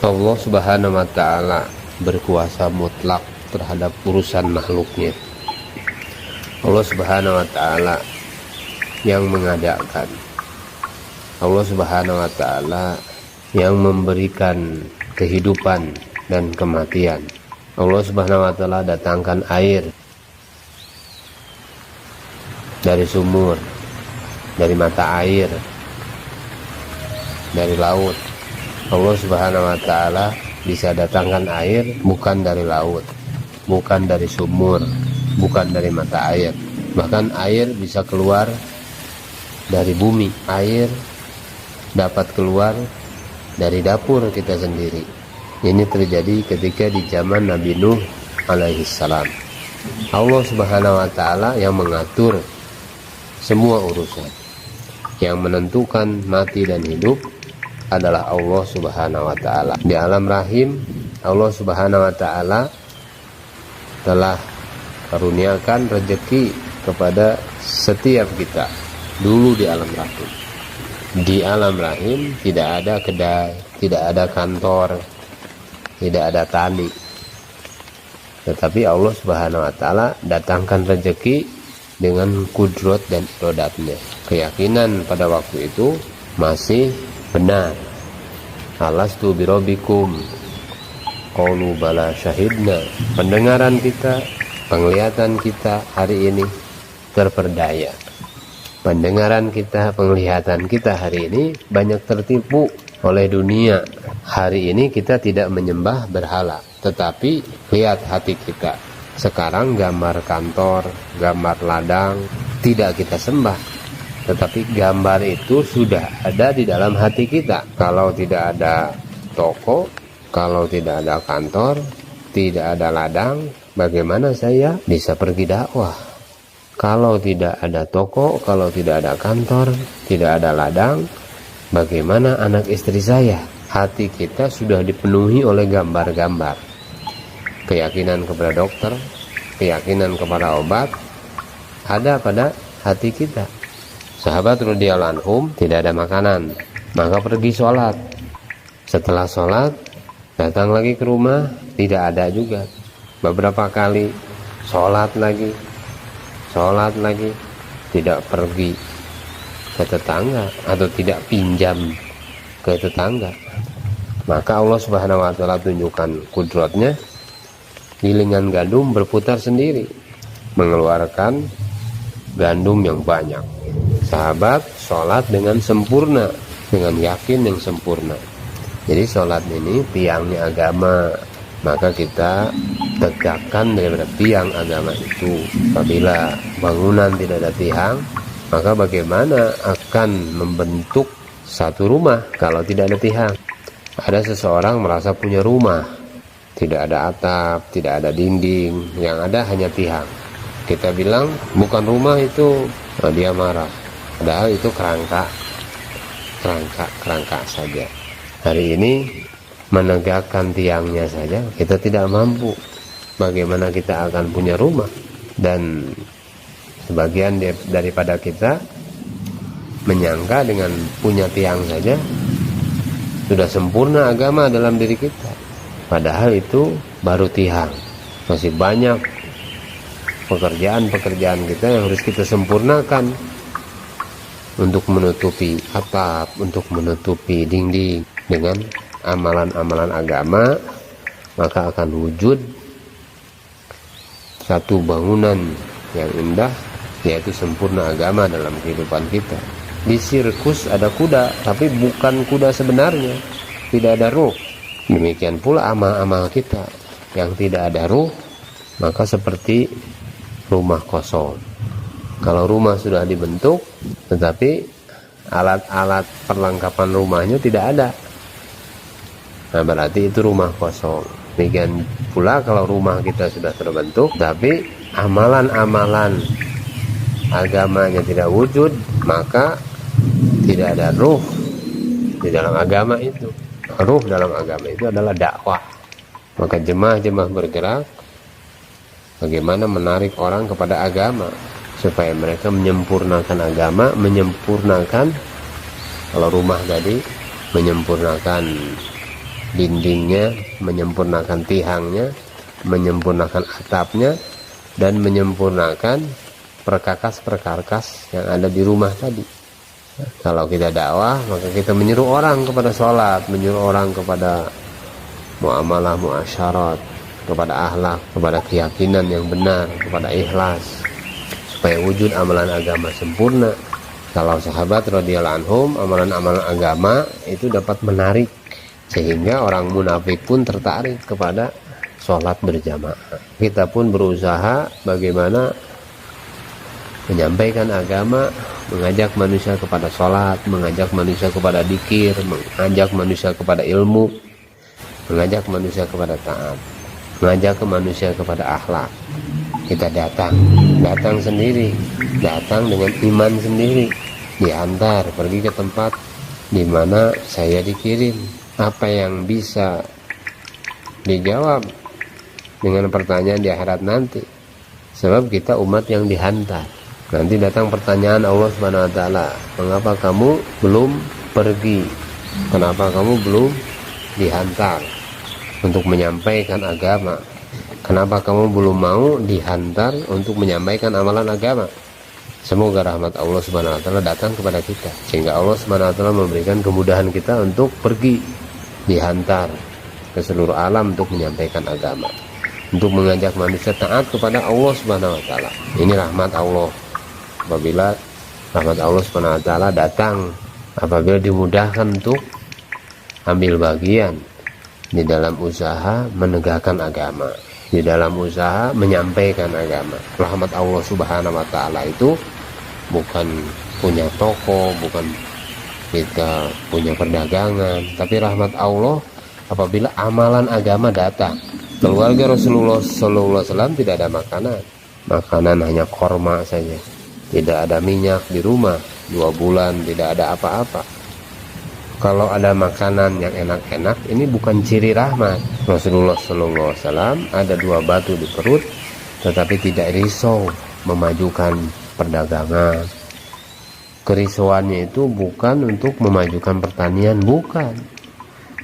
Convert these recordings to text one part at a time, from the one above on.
Allah Subhanahu wa Ta'ala berkuasa mutlak terhadap urusan makhluknya. Allah Subhanahu wa Ta'ala yang mengadakan. Allah Subhanahu wa Ta'ala yang memberikan kehidupan dan kematian. Allah Subhanahu wa Ta'ala datangkan air dari sumur, dari mata air, dari laut. Allah Subhanahu wa Ta'ala bisa datangkan air bukan dari laut, bukan dari sumur, bukan dari mata air. Bahkan air bisa keluar dari bumi. Air dapat keluar dari dapur kita sendiri. Ini terjadi ketika di zaman Nabi Nuh alaihissalam. Allah Subhanahu wa Ta'ala yang mengatur semua urusan. Yang menentukan mati dan hidup adalah Allah Subhanahu wa Ta'ala. Di alam rahim, Allah Subhanahu wa Ta'ala telah karuniakan rezeki kepada setiap kita dulu di alam rahim. Di alam rahim tidak ada kedai, tidak ada kantor, tidak ada tani. Tetapi Allah Subhanahu wa Ta'ala datangkan rezeki dengan kudrat dan irodatnya. Keyakinan pada waktu itu masih benar. Alastu birabbikum, qalu bala syahidna. Pendengaran kita, penglihatan kita hari ini terperdaya. Pendengaran kita, penglihatan kita hari ini banyak tertipu oleh dunia. Hari ini kita tidak menyembah berhala, tetapi lihat hati kita. Sekarang gambar kantor, gambar ladang tidak kita sembah, tetapi gambar itu sudah ada di dalam hati kita. Kalau tidak ada toko, kalau tidak ada kantor, tidak ada ladang, bagaimana saya bisa pergi dakwah? Kalau tidak ada toko, kalau tidak ada kantor, tidak ada ladang, bagaimana anak istri saya? Hati kita sudah dipenuhi oleh gambar-gambar. Keyakinan kepada dokter, keyakinan kepada obat ada pada hati kita. Sahabat radhiyallahu anhum tidak ada makanan, maka pergi sholat. Setelah sholat datang lagi ke rumah, tidak ada juga. Beberapa kali sholat lagi, tidak pergi ke tetangga atau tidak pinjam ke tetangga. Maka Allah Subhanahu wa Ta'ala tunjukkan kudratnya. Gilingan gandum berputar sendiri, mengeluarkan gandum yang banyak. Sahabat sholat dengan sempurna, dengan yakin yang sempurna. Jadi sholat ini tiangnya agama, maka kita tegakkan daripada tiang agama itu. Apabila bangunan tidak ada tiang, maka bagaimana akan membentuk satu rumah kalau tidak ada tiang? Ada seseorang merasa punya rumah, tidak ada atap, tidak ada dinding, yang ada hanya tiang. Kita bilang bukan rumah itu, dia marah. Padahal itu kerangka saja. Hari ini menegakkan tiangnya saja kita tidak mampu. Bagaimana kita akan punya rumah? Dan sebagian daripada kita menyangka dengan punya tiang saja sudah sempurna agama dalam diri kita. Padahal itu baru tiang. Masih banyak pekerjaan-pekerjaan kita yang harus kita sempurnakan untuk menutupi atap, untuk menutupi dinding. Dengan amalan-amalan agama, maka akan wujud satu bangunan yang indah, yaitu sempurna agama dalam kehidupan kita. Di sirkus ada kuda, tapi bukan kuda sebenarnya, tidak ada ruh. Demikian pula amal-amal kita yang tidak ada ruh, maka seperti rumah kosong. Kalau rumah sudah dibentuk, tetapi alat-alat perlengkapan rumahnya tidak ada, nah berarti itu rumah kosong. Demikian pula kalau rumah kita sudah terbentuk, tapi amalan-amalan agamanya tidak wujud, maka tidak ada ruh di dalam agama itu. Ruh dalam agama itu adalah dakwah. Maka jemaah-jemaah bergerak bagaimana menarik orang kepada agama, supaya mereka menyempurnakan agama, menyempurnakan, kalau rumah tadi, menyempurnakan dindingnya, menyempurnakan tihangnya, menyempurnakan atapnya, dan menyempurnakan perkakas-perkakas yang ada di rumah tadi. Kalau kita dakwah, maka kita menyuruh orang kepada sholat, menyuruh orang kepada muamalah, muasyarat, kepada akhlak, kepada keyakinan yang benar, kepada ikhlas, supaya wujud amalan agama sempurna. Kalau sahabat radhiyallahu anhum, amalan-amalan agama itu dapat menarik, sehingga orang munafik pun tertarik kepada sholat berjamaah. Kita pun berusaha bagaimana menyampaikan agama, mengajak manusia kepada sholat, mengajak manusia kepada dzikir, mengajak manusia kepada ilmu, mengajak manusia kepada taat, mengajak ke manusia kepada akhlak. Kita datang sendiri, datang dengan iman sendiri, diantar pergi ke tempat di mana saya dikirim. Apa yang bisa dijawab dengan pertanyaan di akhirat nanti, sebab kita umat yang dihantar. Nanti datang pertanyaan Allah Subhanahu wa taala, mengapa kamu belum pergi? Kenapa kamu belum dihantar untuk menyampaikan agama? Kenapa kamu belum mau dihantar untuk menyampaikan amalan agama? Semoga rahmat Allah Subhanahu wa taala datang kepada kita, sehingga Allah Subhanahu wa taala memberikan kemudahan kita untuk pergi, dihantar ke seluruh alam untuk menyampaikan agama, untuk mengajak manusia taat kepada Allah Subhanahu wa taala. Ini rahmat Allah. Apabila rahmat Allah Subhanahu wa taala datang, apabila dimudahkan untuk ambil bagian di dalam usaha menegakkan agama, di dalam usaha menyampaikan agama. Rahmat Allah Subhanahu wa taala itu bukan punya toko, bukan kita punya perdagangan, tapi rahmat Allah apabila amalan agama datang. Keluarga Rasulullah SAW tidak ada makanan hanya korma saja, tidak ada minyak di rumah 2 bulan, tidak ada apa-apa. Kalau ada makanan yang enak-enak, ini bukan ciri rahmat. Rasulullah SAW ada 2 batu di perut, tetapi tidak risau memajukan perdagangan. Kerisauannya itu bukan untuk memajukan pertanian, bukan.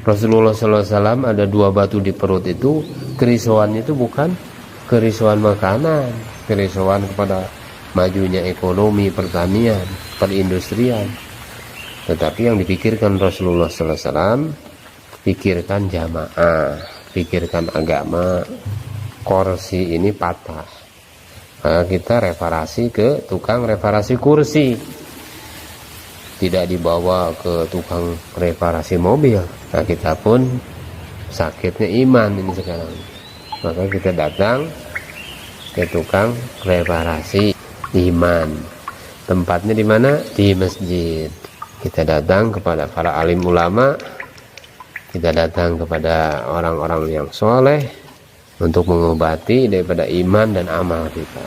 Rasulullah SAW ada 2 batu di perut itu, kerisauannya itu bukan kerisauan makanan, kerisauan kepada majunya ekonomi, pertanian, perindustrian. Tetapi yang dipikirkan Rasulullah SAW, pikirkan jamaah, pikirkan agama. Kursi ini patah, maka kita reparasi ke tukang reparasi kursi, tidak dibawa ke tukang reparasi mobil. Nah, kita pun sakitnya iman ini sekarang, maka kita datang ke tukang reparasi iman. Tempatnya di mana? Di masjid. Kita datang kepada para alim ulama, kita datang kepada orang-orang yang soleh untuk mengobati daripada iman dan amal kita.